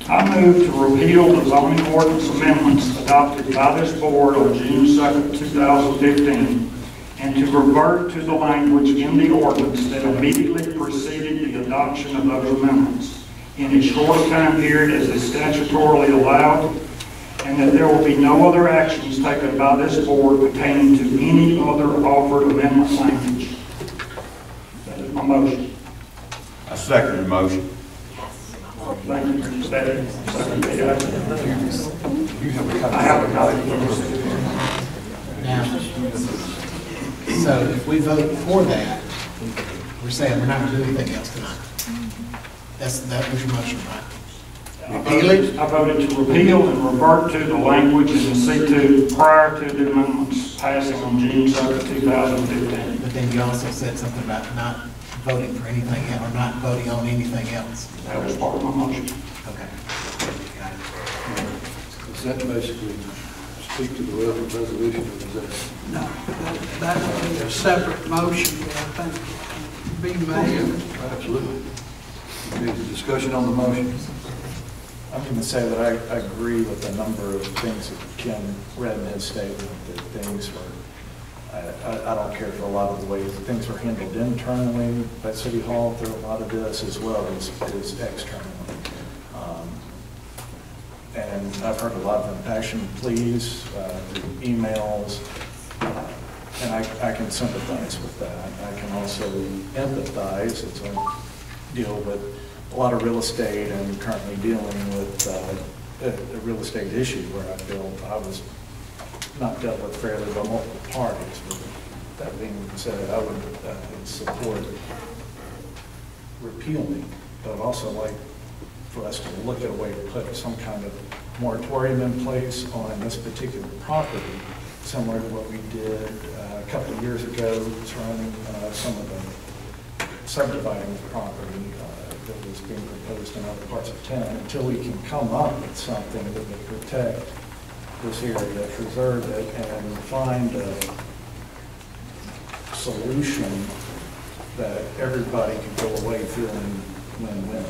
I move to repeal the zoning ordinance amendments adopted by this board on June 2nd, 2015, and to revert to the language in the ordinance that immediately preceded the adoption of those amendments in as short a time period as is statutorily allowed, and that there will be no other actions taken by this board pertaining to any other offered amendment language. That is my motion. I second the motion. Thank you, Mr. Steady. I have a copy. Now, so if we vote for that, we're saying we're not going to do anything else tonight. That was your motion, right? I voted to repeal and revert to the language in the C2 prior to the amendments passing on June 2nd, 2015. But then you also said something about not voting for anything else, or not voting on anything else. That was part of my motion. Okay. Got it. Does that basically speak to the resolution, or is that? No, that would be a separate motion that I think can be made. Absolutely. Any discussion on the motion? I'm going to say that I agree with a number of things that Ken read in his statement, that things were, I don't care for a lot of the ways that things were handled internally by City Hall through a lot of this, as well as externally. And I've heard a lot of impassioned pleas, through emails, and I can sympathize with that. I can also empathize as I deal with a lot of real estate and currently dealing with a real estate issue where I feel I was not dealt with fairly by multiple parties. But that being said, I would support repealing, but I'd also like for us to look at a way to put some kind of moratorium in place on this particular property, similar to what we did a couple of years ago surrounding some of the subdividing property that was being proposed in other parts of town, until we can come up with something that would protect this area, preserve it, and find a solution that everybody can go away feeling win-win.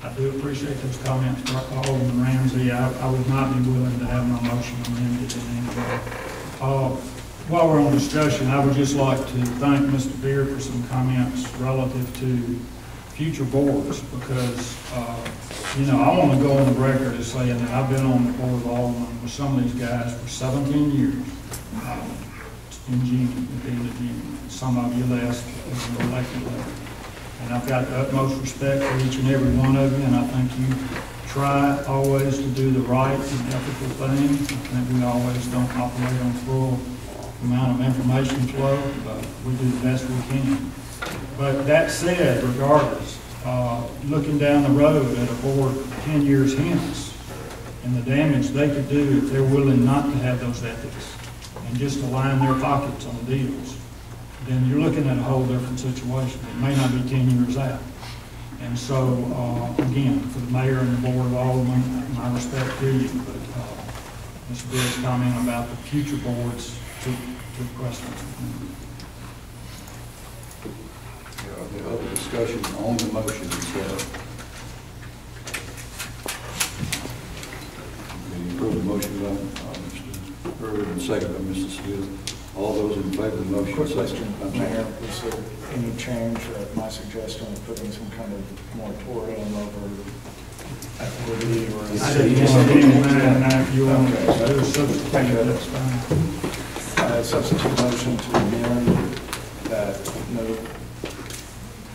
I do appreciate those comments, Alderman Ramsey. I would not be willing to have my motion amended in any way. While we're on discussion, I would just like to thank Mr. Beard for some comments relative to future boards, because, you know, I want to go on the record as saying that I've been on the board of aldermen with some of these guys for 17 years in June, at the end of June. Some of you left as an elected level. And I've got the utmost respect for each and every one of you, and I think you try always to do the right and ethical thing. I think we always don't operate on full amount of information flow, but we do the best we can. But that said, regardless, looking down the road at a board 10 years hence, and the damage they could do if they're willing not to have those ethics and just to line their pockets on deals, then you're looking at a whole different situation. It may not be 10 years out. And so, again, for the mayor and the board of aldermen, my respect to you, but Mr. Beard's comment about the future boards took precedence. The other discussion on the motion itself. Any further motion by Mr. Bird and second by Mr. Smith? All those in favor of the motion? Quick question, Mayor, was there any change of my suggestion of putting some kind of moratorium over activity or? I didn't want to do that. If you want to do a substitute, that's fine. Substitute motion to amend that note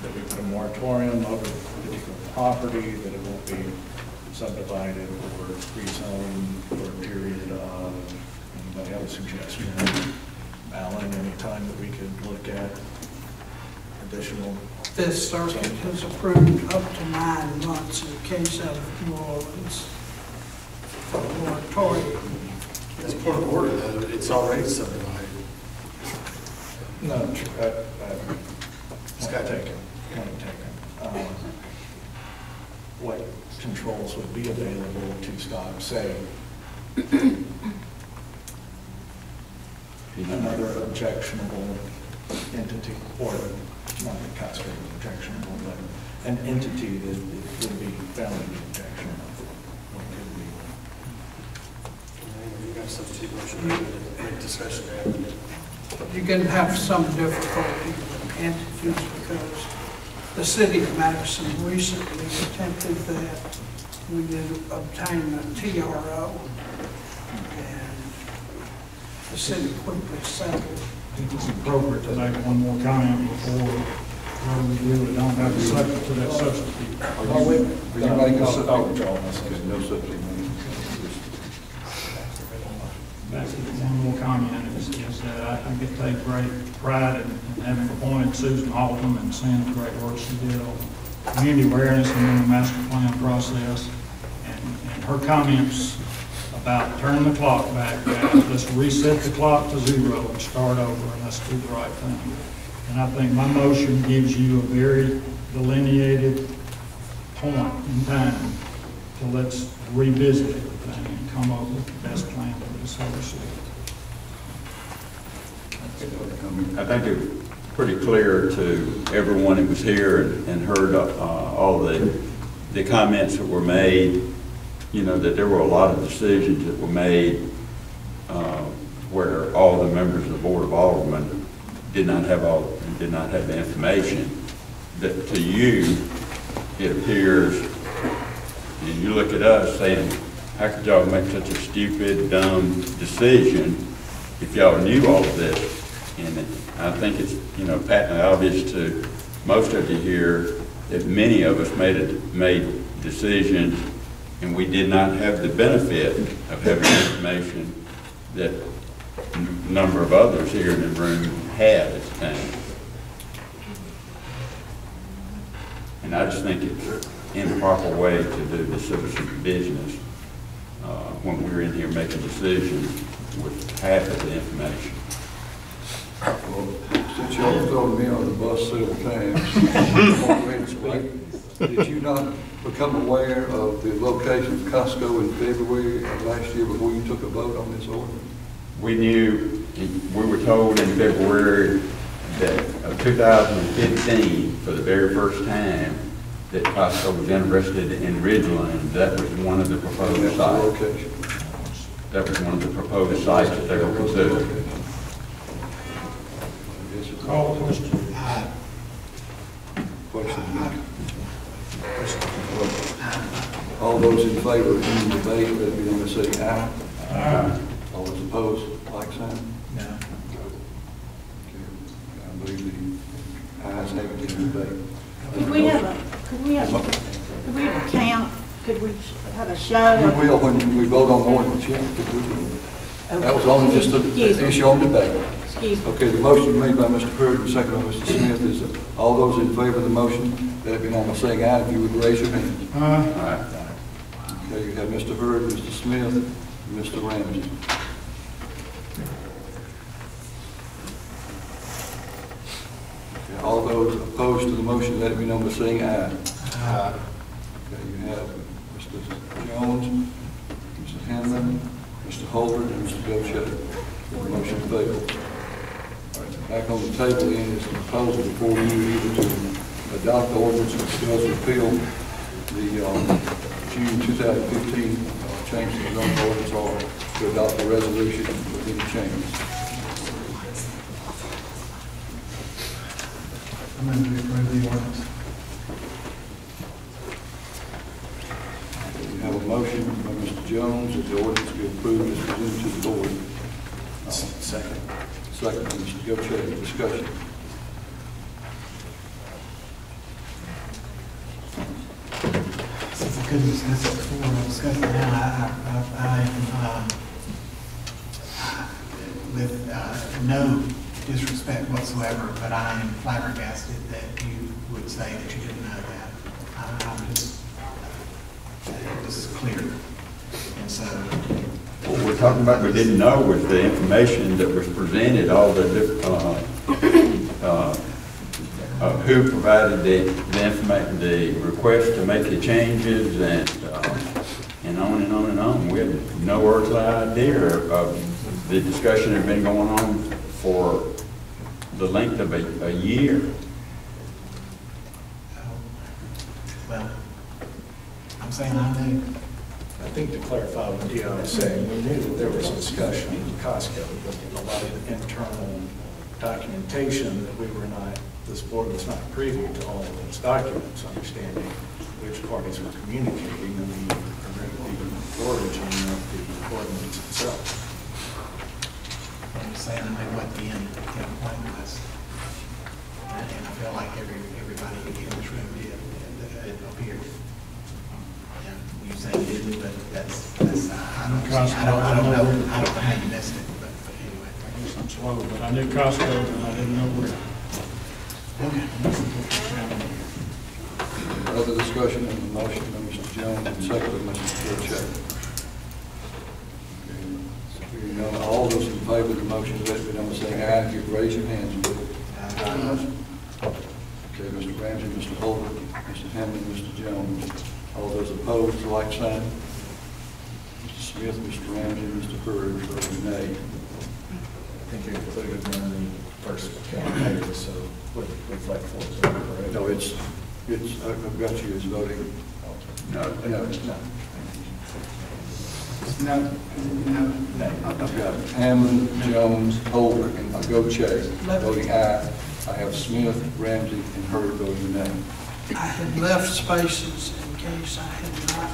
that we put a moratorium over a particular property, that it won't be subdivided or rezoned for a period of. Anybody have a suggestion? Alan, any time that we could look at additional? This circuit has approved up to 9 months in the case of New Orleans for a moratorium. That's part of order, though. It's already subdivided. No, it's got taken. What controls would be available to stop, say, another objectionable entity, or not the Costco objectionable, but an entity that would be found to be objectionable. Or could be. You got substitute motion, any discussion there? You're going to have some difficulty with entities because the city of Madison recently attempted that. We did obtain a TRO, and the city quickly settled. I think it's appropriate to make one more comment before we really don't have a second to that substitute. Are you making a substitute? I'll withdraw myself. Okay, no substitute. One more comment is that I get take great pride in having appointed Susan Alderman and seeing the great work she did on community awareness and in the master plan process. And her comments about turning the clock back, let's reset the clock to 0 and start over, and let's do the right thing. And I think my motion gives you a very delineated point in time to let's revisit everything and come up with the best plan for this whole city. I think it was pretty clear to everyone that was here and heard all the comments that were made, you know, that there were a lot of decisions that were made where all the members of the Board of Aldermen did not have the information. That to you, it appears, and you look at us saying, how could y'all make such a stupid, dumb decision if y'all knew all of this? And I think it's, you know, patently obvious to most of you here that many of us made decisions and we did not have the benefit of having information that a number of others here in the room had at the time. And I just think it's an improper way to do the citizen business when we're in here making decisions with half of the information. Well, since y'all thrown me on the bus several times, did you not become aware of the location of Costco in February of last year before you took a vote on this ordinance? We knew, we were told in February of 2015, for the very first time, that Costco was interested in Ridgeland. That was one of the proposed sites. Location. That was one of the proposed sites that they were considering. Call the question. Question. All those in favor of any debate, let it be known by saying aye. Aye. All those opposed, like sign. No. Okay. I believe the ayes have it in debate. Could we have a count? Could we have a show? We will when we vote on the ordinance, yeah. That was only just an issue on debate. Excuse me. Okay, the motion made by Mr. Pruitt and seconded by Mr. Smith is all those in favor of the motion, let it be known by saying aye if you would raise your hand. Aye. Okay, you have Mr. Hurd, Mr. Smith, and Mr. Ramsey. Okay, all those opposed to the motion, let it be known by saying aye. Aye. Okay, you have Mr. Jones, Mr. Hanlon, Mr. Holder, and Mr. Gottschalk. The motion failed. All right, back on the table then is the proposal before you either to adopt the ordinance or to repeal the June 2015 change to the zoning ordinance or to adopt the resolution with any changes. I'm going to approve the ordinance. We have a motion by Mr. Jones that the ordinance be approved as presented to the board. Second. Second by Mr. Gottschalk. Discussion. Since I couldn't discuss it before, I'll discuss it now. With no disrespect whatsoever, but I am flabbergasted that you would say that you didn't know that. I'm just, this is clear. And so, What we're talking about we didn't know was the information that was presented, all the who provided the information, the request to make the changes, and on and on and on. We had no earthly idea of the discussion that had been going on for the length of a year. Well, I'm saying I knew. I think to clarify what Dion was saying, we knew that there was discussion in Costco, but a lot of the internal documentation that we were not, this board was not privy to all of those documents, understanding which parties were communicating and the origin of the ordinance itself. I'm saying I knew what the end point was. And I feel like everybody in this room did, it appeared. And you say you didn't, but that's, I don't know how you missed it, but anyway. I guess I'm slow, but I knew Costco and I didn't know where. Okay. Other discussion on the motion by Mr. Jones and second by Mr. Gilchrist. Hearing none, all those in favor of the motion, let me know by saying aye. If you raise your hands, please. Okay, Mr. Ramsey, Mr. Holder, Mr. Hammond, Mr. Jones. All those opposed, the like sign. Mr. Smith, Mr. Ramsey, Mr. Hurd, voting nay. I think you included one of the first calendar, so would reflect for it. No, it's, I've got you as voting. No. I've got Hammond, Jones, Holder, and Gotcha voting aye. I have Smith, Ramsey, and Hurd voting nay. I had left spaces in case I had not,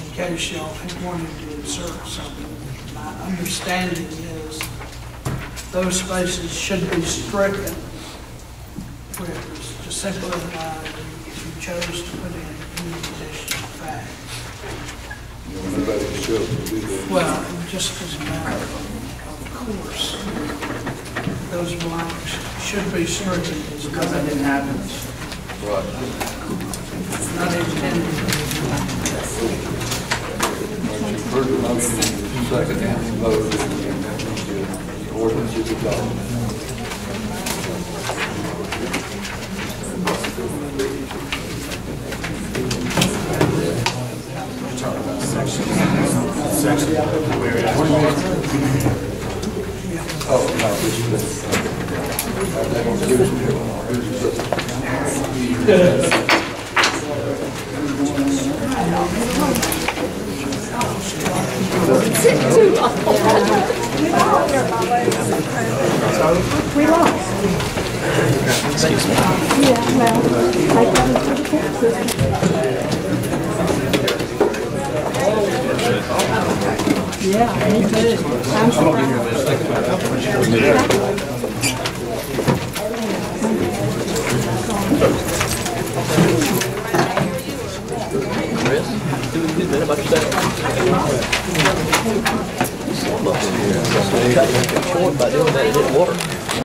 in case y'all had wanted to insert something. My understanding is those spaces should be stricken, where it was just simply if you chose to put in any additional fact. You know, nobody can show up to do that. Well, just as a matter of course, those blanks should be stricken. Because that didn't happen. Right. Not intended. You've heard the motion, and the second and the vote, and the ordinance is adopted. Oh, no, this is We lost. Excuse me. Yeah, well, take that into the court system. Yeah, me too. I'm Chris, doing good about yourself. Short by doing that, it didn't work.